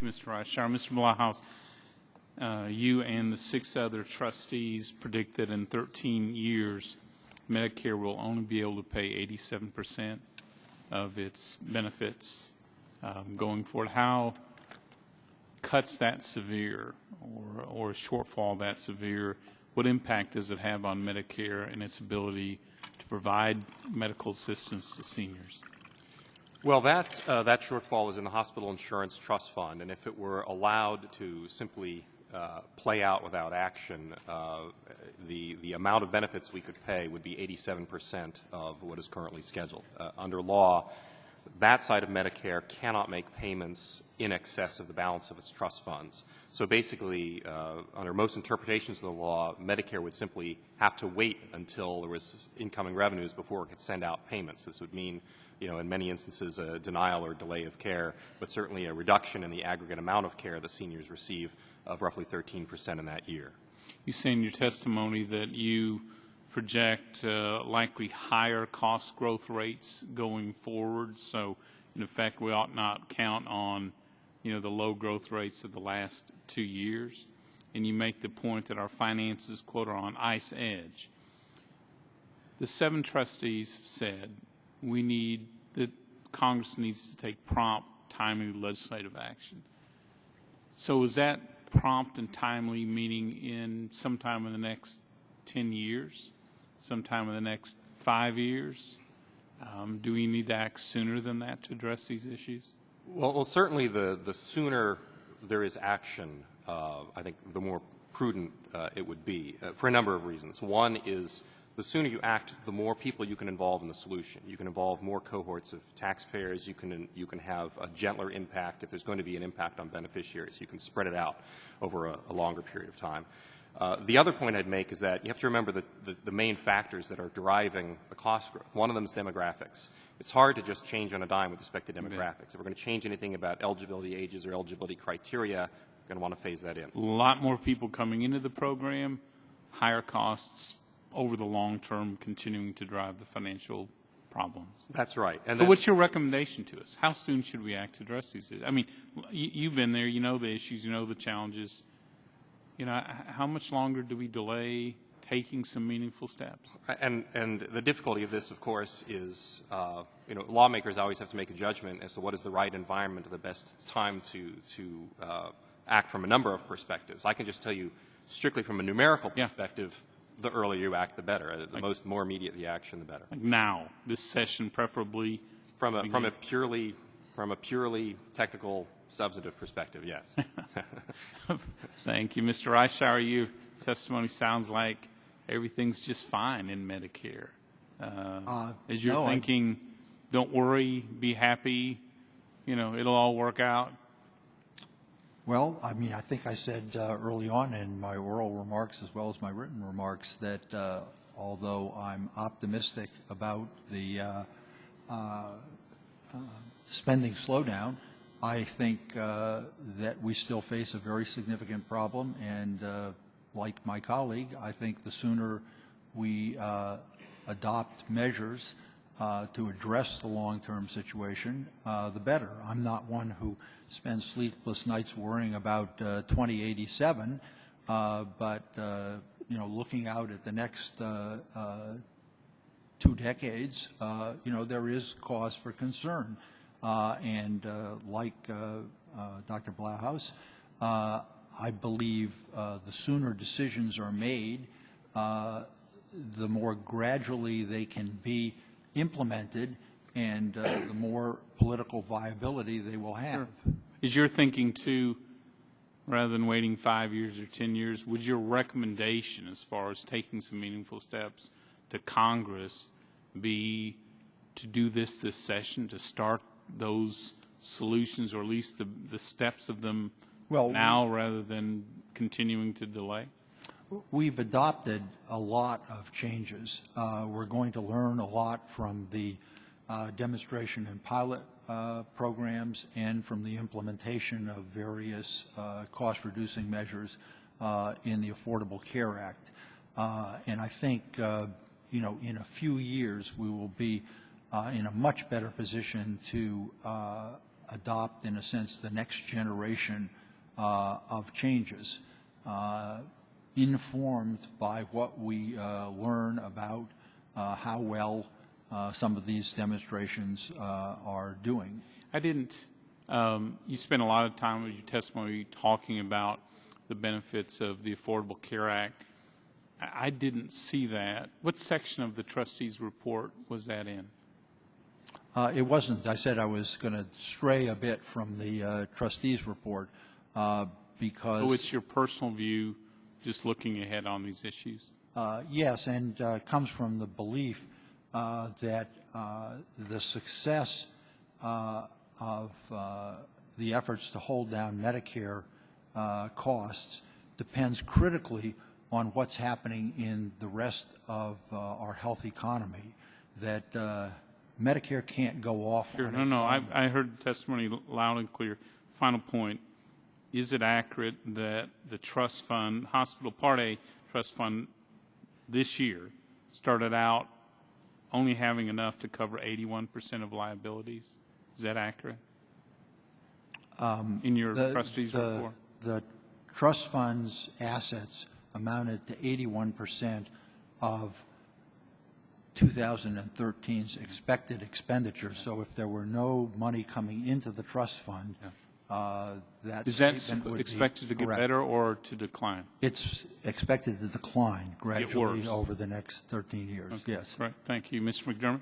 Thank you, Mr. Reischauer. Mr. Blauhaus, you and the 6 other trustees predict that in 13 years, Medicare will only be able to pay 87% of its benefits going forward. How cuts that severe or a shortfall that severe, what impact does it have on Medicare and its ability to provide medical assistance to seniors? Well, that shortfall is in the Hospital Insurance Trust Fund, and if it were allowed to simply play out without action, the amount of benefits we could pay would be 87% of what is currently scheduled. Under law, that side of Medicare cannot make payments in excess of the balance of its trust funds. So basically, under most interpretations of the law, Medicare would simply have to wait until there was incoming revenues before it could send out payments. This would mean, in many instances, a denial or delay of care, but certainly a reduction in the aggregate amount of care that seniors receive of roughly 13% in that year. You say in your testimony that you project likely higher cost growth rates going forward. So, in effect, we ought not count on, the low growth rates of the last 2 years. And you make the point that our finances, quote, are on ice edge. The 7 trustees have said that Congress needs to take prompt, timely legislative action. So is that prompt and timely, meaning in sometime in the next 10 years, sometime in the next 5 years? Do we need to act sooner than that to address these issues? Well, certainly the sooner there is action, I think the more prudent it would be for a number of reasons. One is the sooner you act, the more people you can involve in the solution. You can involve more cohorts of taxpayers. You can have a gentler impact if there's going to be an impact on beneficiaries. You can spread it out over a longer period of time. The other point I'd make is that you have to remember the main factors that are driving the cost growth. One of them is demographics. It's hard to just change on a dime with respect to demographics. If we're going to change anything about eligibility ages or eligibility criteria, we're going to want to phase that in. A lot more people coming into the program, higher costs over the long term, continuing to drive the financial problems. That's right. And what's your recommendation to us? How soon should we act to address these issues? I mean, you've been there. You know the issues. You know the challenges. How much longer do we delay taking some meaningful steps? And the difficulty of this, of course, is lawmakers always have to make a judgment as to what is the right environment or the best time to act from a number of perspectives. I can just tell you, strictly from a numerical perspective, the earlier you act, the better. The more immediate the action, the better. Like now, this session, preferably. From a purely technical, substantive perspective, yes. Thank you, Mr. Reischauer. Your testimony sounds like everything's just fine in Medicare. As you're thinking, don't worry, be happy. It'll all work out. Well, I mean, I think I said early on in my oral remarks as well as my written remarks that although I'm optimistic about the spending slowdown, I think that we still face a very significant problem, and like my colleague, I think the sooner we adopt measures to address the long-term situation, the better. I'm not one who spends sleepless nights worrying about 2087, but looking out at the next 2 decades, there is cause for concern. And like Dr. Blauhaus, I believe the sooner decisions are made, the more gradually they can be implemented, and the more political viability they will have. Sure. Is your thinking, too, rather than waiting 5 years or 10 years, would your recommendation as far as taking some meaningful steps to Congress be to do this session, to start those solutions, or at least the steps of them now rather than continuing to delay? We've adopted a lot of changes. We're going to learn a lot from the demonstration and pilot programs and from the implementation of various cost-reducing measures in the Affordable Care Act. And I think, in a few years we will be in a much better position to adopt, in a sense, the next generation of changes, informed by what we learn about how well some of these demonstrations are doing. I didn't, you spent a lot of time with your testimony talking about the benefits of the Affordable Care Act. I didn't see that. What section of the trustees' report was that in? It wasn't. I said I was going to stray a bit from the trustees' report because... So it's your personal view, just looking ahead on these issues? Yes, and comes from the belief that the success of the efforts to hold down Medicare costs depends critically on what's happening in the rest of our health economy, that Medicare can't go off. Sure. No, I heard the testimony loud and clear. Final point, is it accurate that the trust fund, Hospital Part A trust fund this year started out only having enough to cover 81% of liabilities? Is that accurate? In your trustees report? The trust fund's assets amounted to 81% of 2013's expected expenditure. So if there were no money coming into the trust fund, that is that statement would expected be to get correct. better or to decline? It's expected to decline gradually over the next 13 years. Okay. Yes. Right. Thank you. Mr. McDermott?